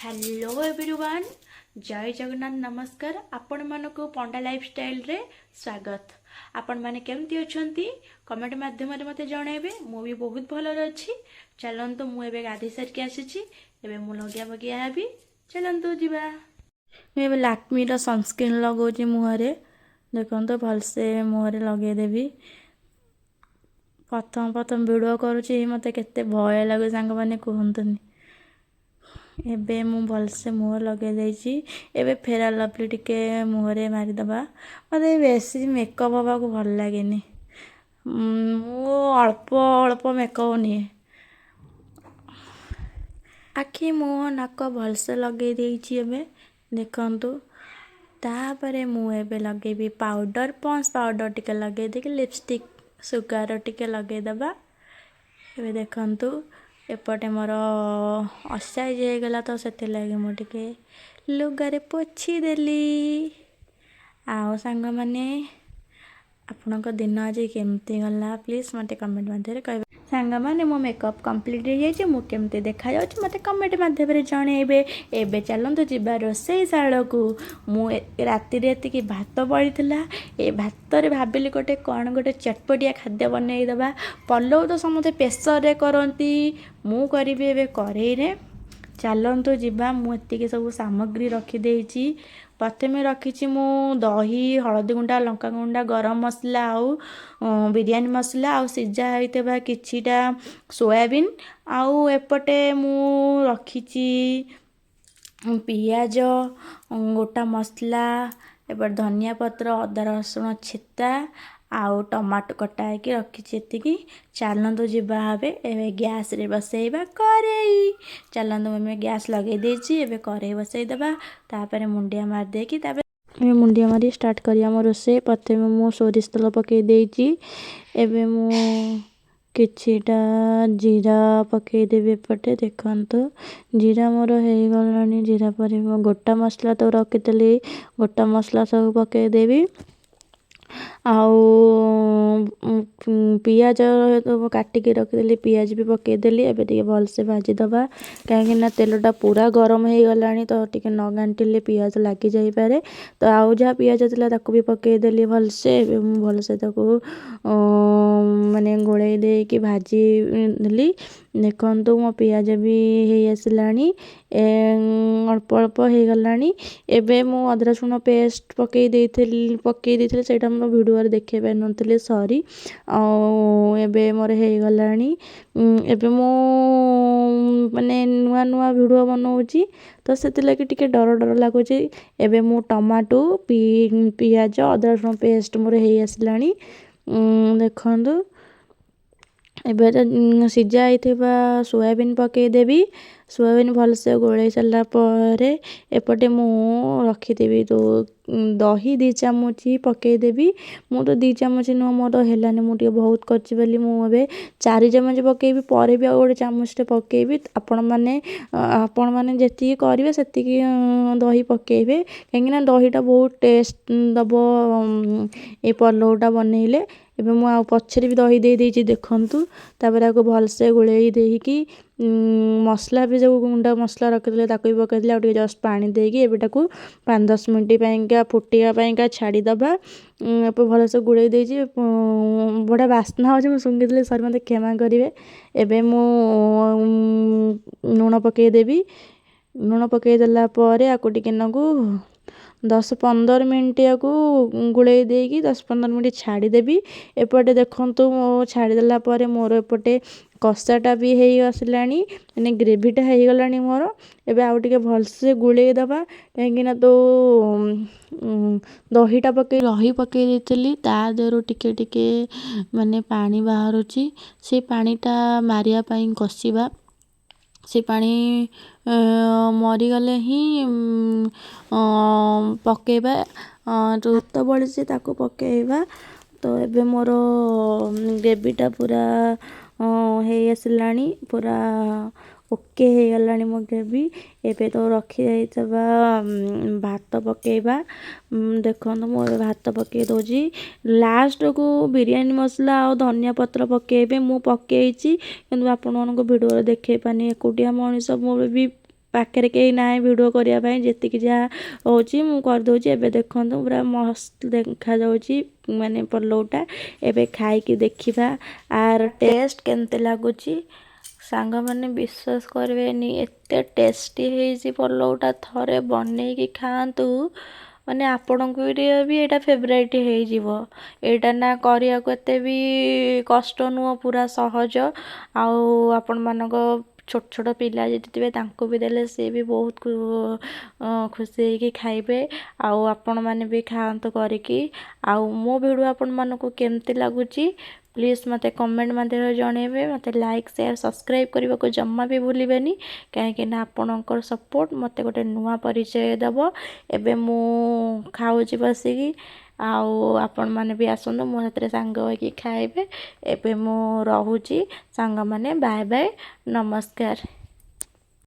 Hello everyone जय जगन्नाथ नमस्कार आपण मानक पंडा लाइफस्टाइल रे स्वागत। आपण माने केमती अछंती कमेंट माध्यम रे मते जणाइबे। मु भी बहुत भलो अछि। चलंतु मु एबे गाधी सर के आसीछि। एबे मु लगिया बगिया हेबी। चलंतु जिबा। मु एबे लैक्मी रो सनस्क्रीन लगौछि मुहरे। देखंतु भलसे मुहरे लगे देबी। प्रथम प्रथम वीडियो करूछि मते केते भय लागो सांग माने कहंतुनी। एबे मु भलसे मुह लगे देछि। एबे फेरा लवली टिके मुहरे मारी दबा। मते बेसी मेकअप हवा को भल लागेनी। मु अल्प अल्प मेकअप निए। आखि मुह नाक भलसे लगे देछि। एबे देखंतु तापरे मु एबे लगेबी पाउडर पॉन्स पाउडर टिके लगे देके लिपस्टिक सुगार टिके लगे दबा। एबे देखंतु एपटे मोर असाइज हो गला तो से लगे मु टिके लुगारे पोछी देली। आओ सांग माने आपन को दिन आज केमती गला प्लीज मते कमेंट माध्यम कहबे। सांग माने मो मेकअप कंप्लीट हो जाय मु केमती देखा जाउछ मते कमेंट माध्यम रे जणेबे। एबे चलंतु जिबा रोसई शाळ को। मु राति रे एतिकी भात पड़ीथिला। ए भात रे भाबिली गोटे कोन गोटे चटपटिया खाद्य बनै दबा। पल्लव तो समते प्रेशर रे करंती मु करिबे एबे करेई रे। चलंतु जिबा मु एतिके सब सामग्री रखी देछि। प्रथमे रखिछि मु दही हळदी गुंडा लंका गुंडा गरम मसला आउ बिरयानी मसला आउ सिजा होइतेबा किछिटा सोयाबीन आउ एपटे मु रखिछि पियाज गोटा मसला एपर धनिया पत्र अदा रसुण छेता आउ टमाटो कटा के रखिछि एतिकी। चलंतु जिबा हबे एबे गैस रे बसैबा करेई। चलंतु मैं गैस लगे देछि। एबे करेई बसै दबा तापरे मुंडिया मार देकी तापरे मुंडिया मारी स्टार्ट करिया मोर से। प्रथमे मु सोरिष तेल पके देछि। एबे मु किछिटा जीरा पके देबे पटे देखंतु जीरा मोर हे गलानी। जीरा परे मु गोटा मसला तो रखितली गोटा मसला सब पके देबी। आउ पियाज तो काटी के रखिदेली पियाज भी पके देली। एबे टिके भल से भाजी दबा काहे ना तेलटा पूरा गरम हे गलानी तो टिके न गांटिले पियाज लागी जाई पारे। तो आउ जा पियाज तिला ताको भी पके देली भल से। एबे मु भल से ताको माने गोळेई दे कि भाजी देली। देखंतु मो पियाज भी हे आसलानी अल्प अल्प हे गलानी। एबे मु अदरा रसुण पेस्ट पके देथिले सेटा मो वीडियो रे देखे पाइ नथिले सॉरी। एबे मोर हे गलानी। एबे मु माने नुआ नुआ वीडियो बनाउची तो सेति लागि टिके डर डर लागुची। एबे मु टमाटो पियाज अदरा रसुण पेस्ट मोर हे आसलानी। देखंतु एबे सिजा आइथिबा सोयाबीन पके देबी। सोयाबीन भल से गोळेई सला परे एपटे मु रखी देबी तो दही 2 चामच पके देबी। मु तो 2 चामच न मोर हेलानी मु टिके बहुत करछि बोली मु एबे 4 चामच पकेबी परे भी गोटे चामच टे पकेबी। आपण माने जेति करिवे सेति दही पकेबे काहेकि ना दहीटा बहुत टेस्ट दबो ए पल्लवटा बनेइले। एबे मु आ पछरे भी दही दे देछि देखंतु। तापर आको भल से गोळेई देहिकी मसला भी जो गुंडा मसला रखिले ताको भी पके दिले। आ टिके जस्ट पानी देकी एबे ताको 5-10 मिनिट पाइका फुटिया पाइका छाड़ी दबा। एपे भल से गुळेई देछि। बडा वासना होछि मु सुंगी दिले सर मते क्षमा करिवे। एबे मु लूण पके देबी। लूण पके देला परे आको टिके नगु 10-15 मिनिट आको गुळेई देकी 10-15 मिनिट छाड़ी देबी। एपटे देखंतु मो छाड़ी देला परे मोर एपटे कसाटा भी हे आसलानी माने ग्रेवीटा हे गलानी मोर। एबे आउ टिके भल से गुळेई दबा काहेकि ना तो दहीटा पके देथिली ता देरो टिके टिके माने पानी बाहरुची। से पानीटा मारिया पई कसिबा। से पानी मरी गले ही पकेबा तो भात बळी से ताको पकेबा। तो एबे मोर ग्रेवीटा पूरा हे आसलानी पूरा ओके हे गलानी मो ग्रेवी। एबे तो रखी जाइतबा भात पकेबा। देखंतु मो भात पके दोजी। लास्ट को बिरयानी मसला और धनिया पत्र पकेबे मु पकेइची किंतु आपण मानको वीडियो रे देखे पानी एकुटिया मनिष मो भी ପାଖରେ କେହି ନାହିଁ ଭିଡ଼ିଓ କରିବା ପାଇଁ, ଯେତିକି ଯାହା ହେଉଛି ମୁଁ କରିଦେଉଛି। ଏବେ ଦେଖନ୍ତୁ ପୁରା ମସ୍ତ ଦେଖାଯାଉଛି ମାନେ ପଲଉଟା। ଏବେ ଖାଇକି ଦେଖିବା ଆର ଟେଷ୍ଟ କେମିତି ଲାଗୁଛି। ସାଙ୍ଗମାନେ ବିଶ୍ୱାସ କରିବେନି ଏତେ ଟେଷ୍ଟି ହେଇଛି ପଲଉଟା, ଥରେ ବନେଇକି ଖାଆନ୍ତୁ ମାନେ ଆପଣଙ୍କୁ ବି ଏଇଟା ଫେଭରାଇଟ୍ ହେଇଯିବ। ଏଇଟା ନା କରିବାକୁ ଏତେ ବି କଷ୍ଟ ନୁହଁ, ପୁରା ସହଜ। ଆଉ ଆପଣମାନଙ୍କ ଛୋଟ ଛୋଟ ପିଲା ଯଦି ଥିବେ ତାଙ୍କୁ ବି ଦେଲେ ସିଏ ବି ବହୁତ ଖୁସି ହେଇକି ଖାଇବେ। ଆଉ ଆପଣମାନେ ବି ଖାଆନ୍ତୁ କରିକି। ଆଉ ମୋ ଭିଡ଼ିଓ ଆପଣମାନଙ୍କୁ କେମିତି ଲାଗୁଛି ପ୍ଲିଜ୍ ମୋତେ କମେଣ୍ଟ ମାଧ୍ୟମରେ ଜଣେଇବେ। ମୋତେ ଲାଇକ୍ ସେୟାର ସବସ୍କ୍ରାଇବ୍ କରିବାକୁ ଜମା ବି ଭୁଲିବେନି, କାହିଁକିନା ଆପଣଙ୍କର ସପୋର୍ଟ ମୋତେ ଗୋଟେ ନୂଆ ପରିଚୟ ଦେବ। ଏବେ ମୁଁ ଖାଉଛି ବସିକି, ଆଉ ଆପଣମାନେ ବି ଆସନ୍ତୁ ମୋ ସାଥିରେ ସାଙ୍ଗ ହୋଇକି ଖାଇବେ। ଏବେ ମୁଁ ରହୁଛି ସାଙ୍ଗମାନେ, ବାଏ ବାଏ, ନମସ୍କାର।